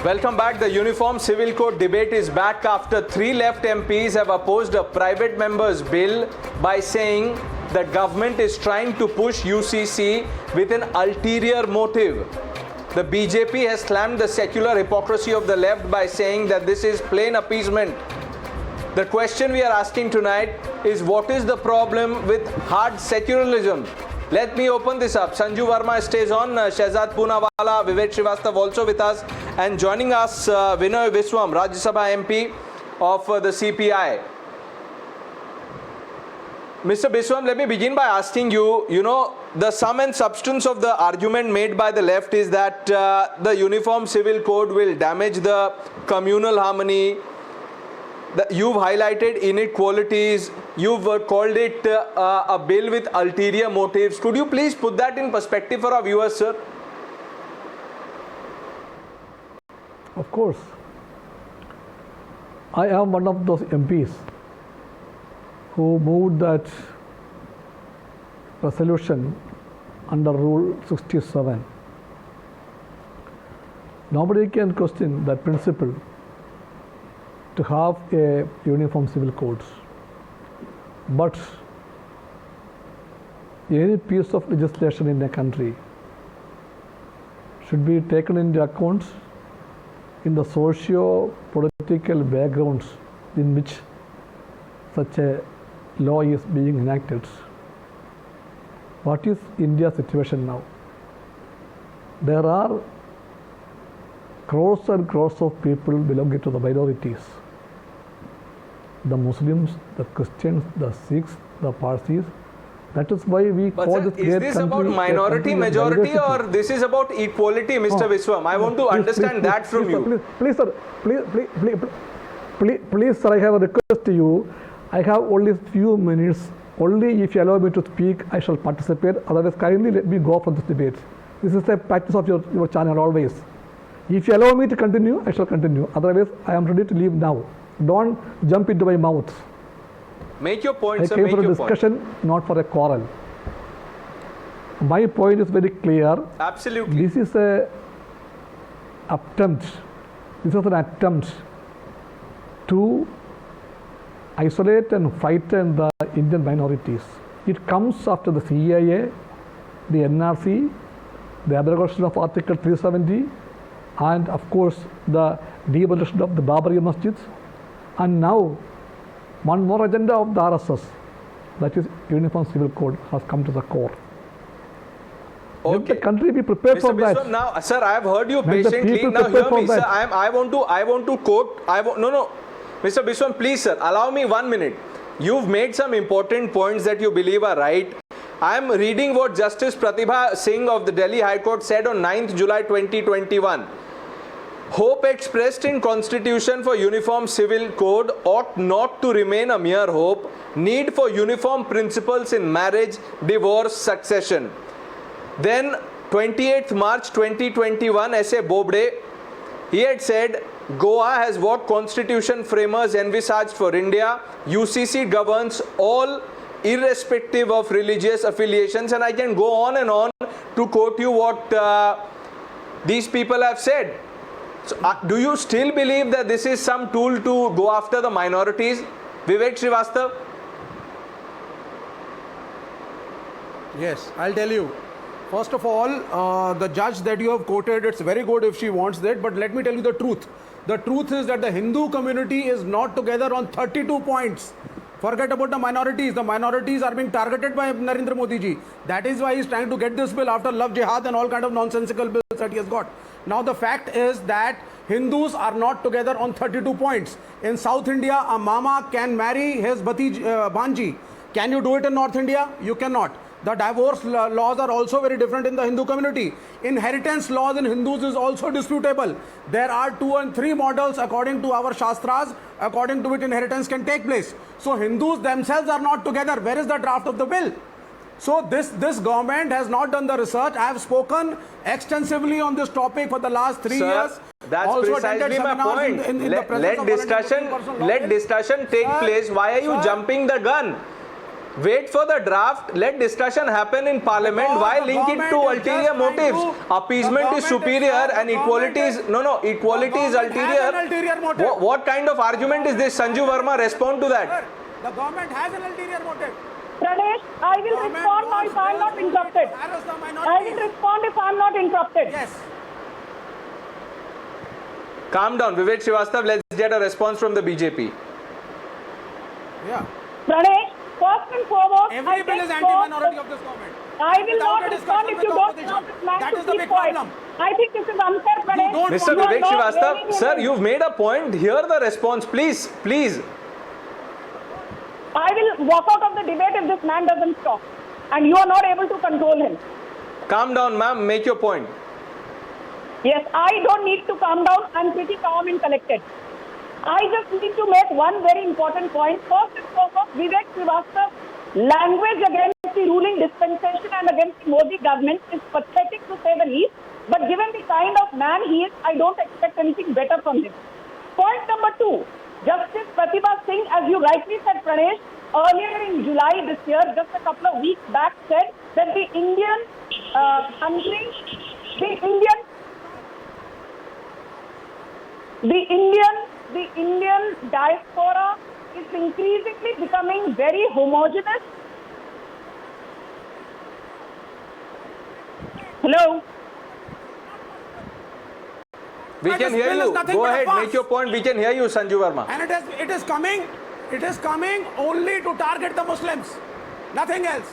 Welcome back. The Uniform Civil Code debate is back after 3 left MPs have opposed a private member's bill by saying the government is trying to push UCC with an ulterior motive. The BJP has slammed the secular hypocrisy of the left by saying that this is plain appeasement. The question we are asking tonight is, what is the problem with hard secularism? Let me open this up. Sanju Verma stays on, Shehzad Poonawala, Vivek Srivastava also with us, and joining us Vinay Viswam, Rajya Sabha MP of the CPI. Mr. Biswam, let me begin by asking you, the sum and substance of the argument made by the left is that the Uniform Civil Code will damage the communal harmony. You've highlighted inequalities, you've called it a bill with ulterior motives. Could you please put that in perspective for our viewers, sir? Of course. I am one of those MPs who moved that resolution under Rule 67. Nobody can question that principle to have a uniform civil codes. But any piece of legislation in a country should be taken into account in the socio-political backgrounds in which such a law is being enacted. What is India's situation now? There are crores and crores of people belonging to the minorities. The Muslims, the Christians, the Sikhs, the Parsis. That is why we call this great country. Is this about minority, majority, or this is about equality, Mr. Viswam? I want to understand that from you. Please, sir, please, sir, I have a request to you. I have only few minutes. Only if you allow me to speak, I shall participate. Otherwise, kindly let me go from this debate. This is the practice of your channel always. If you allow me to continue, I shall continue. Otherwise, I am ready to leave now. Don't jump into my mouth. Make your point, sir. I came for a discussion, not for a quarrel. My point is very clear. Absolutely. This is an attempt to isolate and frighten the Indian minorities. It comes after the CIA, the NRC, the abrogation of Article 370, and of course the demolition of the Babri Masjids, and now one more agenda of the RSS, that is Uniform Civil Code, has come to the core. Okay. Let the country be prepared Mr. for Biswam, that. now, sir, I have heard you patiently. Now hear me, sir. I want to quote. No. Mr. Biswam, please, sir, allow me 1 minute. You've made some important points that you believe are right. I am reading what Justice Pratibha Singh of the Delhi High Court said on 9th July 2021. Hope expressed in Constitution for Uniform Civil Code ought not to remain a mere hope. Need for uniform principles in marriage, divorce, succession. Then 28th March 2021, S.A. Bobde, he had said, Goa has what Constitution framers envisaged for India. UCC governs all irrespective of religious affiliations, and I can go on and on to quote you what these people have said. So, do you still believe that this is some tool to go after the minorities? Vivek Srivastava? Yes, I'll tell you. First of all, the judge that you have quoted, it's very good if she wants that, but let me tell you the truth. The truth is that the Hindu community is not together on 32 points. Forget about the minorities. The minorities are being targeted by Narendra Modi ji. That is why he is trying to get this bill after love jihad and all kind of nonsensical bills that he has got. Now the fact is that Hindus are not together on 32 points. In South India, a mama can marry his bhanji. Can you do it in North India? You cannot. The divorce laws are also very different in the Hindu community. Inheritance laws in Hindus is also disputable. There are 2 and 3 models according to our Shastras, according to which inheritance can take place. So Hindus themselves are not together. Where is the draft of the bill? So this government has not done the research. I have spoken extensively on this topic for the last 3 years. That's also precisely my point. Let discussion take place. Why are you jumping the gun? Wait for the draft. Let discussion happen in parliament. Because Why the link it to government is ulterior just trying motives? to- Appeasement the is government superior is- and the equality government is no. Equality is the government has ulterior. an ulterior motive. What kind of argument is this, Sanju Verma? Respond to that. Sir, the government has an ulterior motive. Pradesh, I will Government respond now wants if I am not bills interrupted. to harass the I will minorities. respond if I am not interrupted. Yes. Calm down, Vivek Srivastava. Let's get a response from the BJP. Yeah. Pradesh, first and foremost, Every I bill is take anti-minority first- of this government. I will Without not a respond discussion if with you the don't opposition. allow this man That to is the keep big quiet. problem. I think this is unfair, Pradesh. don't Mr. You are Vivek not Srivastava, reining sir, in. you've made a point. Hear the response, please. Please. I will walk out of the debate if this man doesn't stop. And you are not able to control him. Calm down, ma'am. Make your point. Yes, I don't need to calm down. I'm pretty calm and collected. I just need to make one very important point. First and foremost, Vivek Srivastava's language against the ruling dispensation and against the Modi government is pathetic to say the least. But given the kind of man he is, I don't expect anything better from him. Point number 2. Justice Pratibha Singh, as you rightly said, Pradesh, earlier in July this year, just a couple of weeks back, said that the Indian the Indian diaspora is increasingly becoming very homogeneous. Hello? We But can this hear bill is you. nothing Go but a ahead. farce. Make your point. We can hear you, Sanju Verma. And it is coming only to target the Muslims. Nothing else.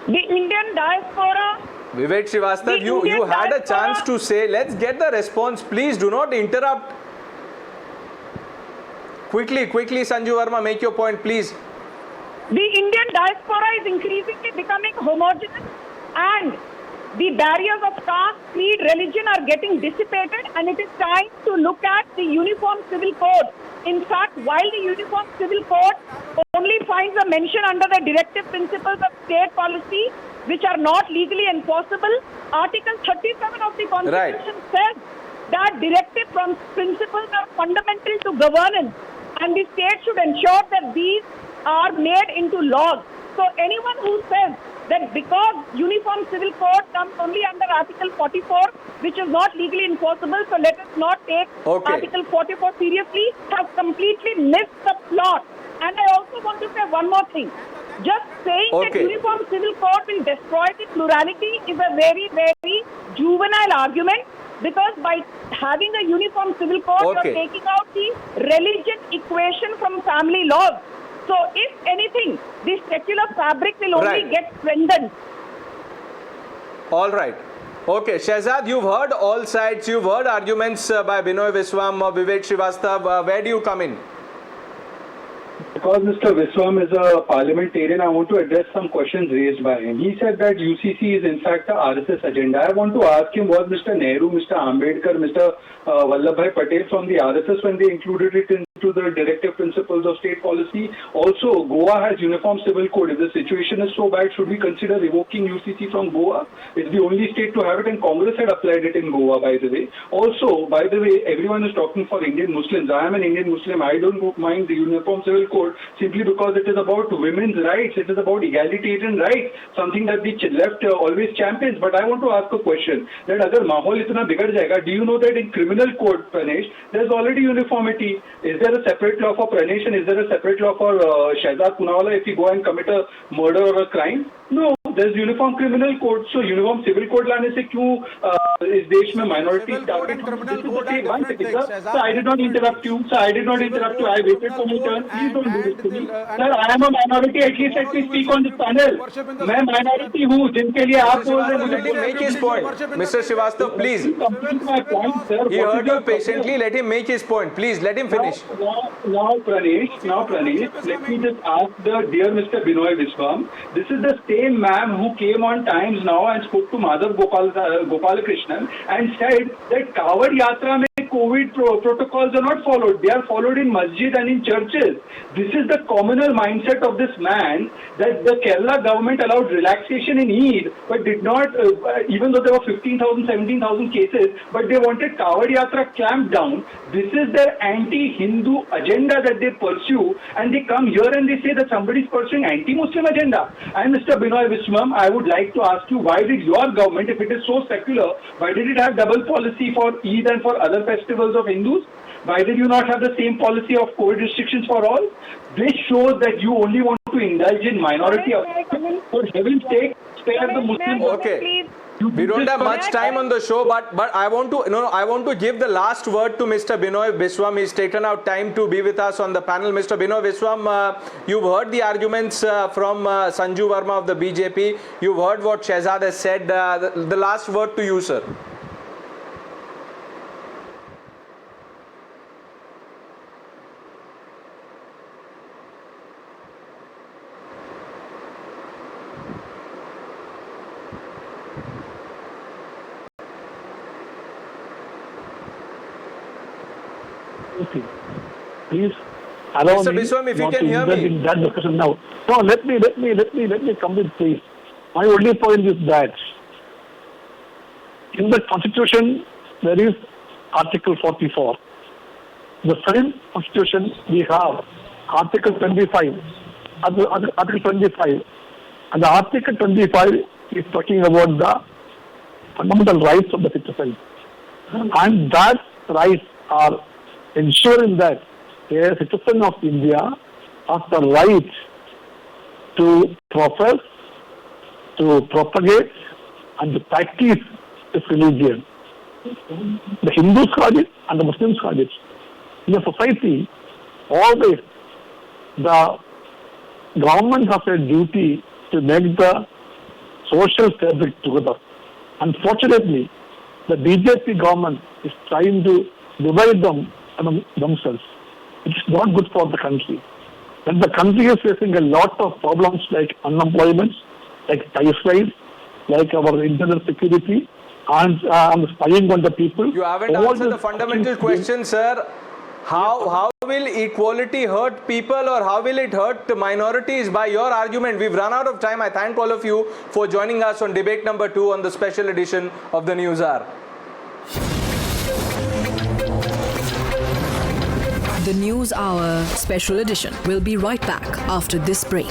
The Indian diaspora, Vivek Srivastava, The you Indian had a diaspora- chance to say, let's get the response. Please do not interrupt. Quickly, Sanju Verma, make your point, please. the Indian diaspora is increasingly becoming homogeneous and the barriers of caste, creed, religion are getting dissipated and it is time to look at the Uniform Civil Code. In fact, while the Uniform Civil Code only finds a mention under the directive principles of state policy, which are not legally enforceable, Article 37 of the Constitution says that directive principles are fundamental to governance and the state should ensure that these are made into laws. So anyone who says that because Uniform Civil Code comes only under Article 44, which is not legally enforceable, so let us not take Article 44 seriously, has completely missed the plot. And I also want to say one more thing. Just saying that Uniform Civil Code will destroy the plurality is a very, very juvenile argument, because by having a Uniform Civil Code, you are taking out the religion equation from family laws. So if anything, the secular fabric will only get strengthened. All right. Okay, Shehzad, you've heard all sides. You've heard arguments by Binoy Viswam or Vivek Srivastava. Where do you come in? Because Mr. Viswam is a parliamentarian, I want to address some questions raised by him. He said that UCC is in fact a RSS agenda. I want to ask him, was Mr. Nehru, Mr. Ambedkar, Mr. Vallabhbhai Patel from the RSS when they included it into the directive principles of state policy? Also, Goa has Uniform Civil Code. If the situation is so bad, should we consider revoking UCC from Goa? It's the only state to have it, and Congress had applied it in Goa, by the way. Also, by the way, everyone is talking for Indian Muslims. I am an Indian Muslim. I don't mind the Uniform Civil Code simply because it is about women's rights. It is about egalitarian rights, something that the left always champions. But I want to ask a question, that agar mahol itna bigad jayega, do you know that in criminal code, Pranesh, there's already uniformity? Is there a separate law for Pranesh and is there a separate law for Shehzad Poonawalla if you go and commit a murder or a crime? No, there's uniform criminal code. So uniform civil code लाने से क्यों इस देश में minorities target? So I did not interrupt you. So I did not interrupt you. I waited for my turn. Please don't do this to me. Sir, I am a minority. At least let me speak on this panel. मैं minority हूँ जिनके लिए आप बोल रहे हैं Let him make his point. Mr. Srivastava, please. Complete my point, sir. He heard you patiently. Let him make his point. Please, let him finish. Now, Pranesh, let me just ask the dear Mr. Binoy Viswam. This is the same man who came on Times Now and spoke to Madhav Gopalakrishnan and said that Kawad Yatra mein COVID protocols are not followed. They are followed in masjid and in churches. This is the communal mindset of this man, that the Kerala government allowed relaxation in Eid, but did not, even though there were 15,000, 17,000 cases, but they wanted Kawad Yatra clamped down. This is their anti-Hindu agenda that they pursue, and they come here and they say that somebody is pursuing anti-Muslim agenda. And Mr. Binoy Viswam, I would like to ask you, why did your government, if it is so secular, why did it have double policy for Eid and for other festivals of Hindus? Why did you not have the same policy of COVID restrictions for all? This shows that you only want to indulge in minority. For heaven's sake, spare the Muslims. Okay. We don't have much time on the show, but I want to give the last word to Mr. Binoy Viswam. He's taken out time to be with us on the panel. Mr. Binoy Viswam, you've heard the arguments from Sanju Verma of the BJP. You've heard what Shehzad has said. The last word to you, sir. Please allow Mr. me Viswam, if you not can to hear indulge me. in that discussion now. No, let me complete, please. My only point is that in the Constitution there is Article 44. The same Constitution we have Article 25. Article 25, and the Article 25 is talking about the fundamental rights of the citizen, and that rights are ensuring that a citizen of India has the right to profess, to propagate, and to practice his religion. The Hindus got it and the Muslims got it. In a society, always the government has a duty to make the social fabric together. Unfortunately, the BJP government is trying to divide them among themselves. It is not good for the country. When the country is facing a lot of problems like unemployment, like typhoid, like our internal security, and spying on the people. You haven't answered the fundamental question, sir. How will equality hurt people, or how will it hurt the minorities by your argument? We've run out of time. I thank all of you for joining us on debate number 2 on the special edition of the News Hour. The News Hour Special Edition will be right back after this break.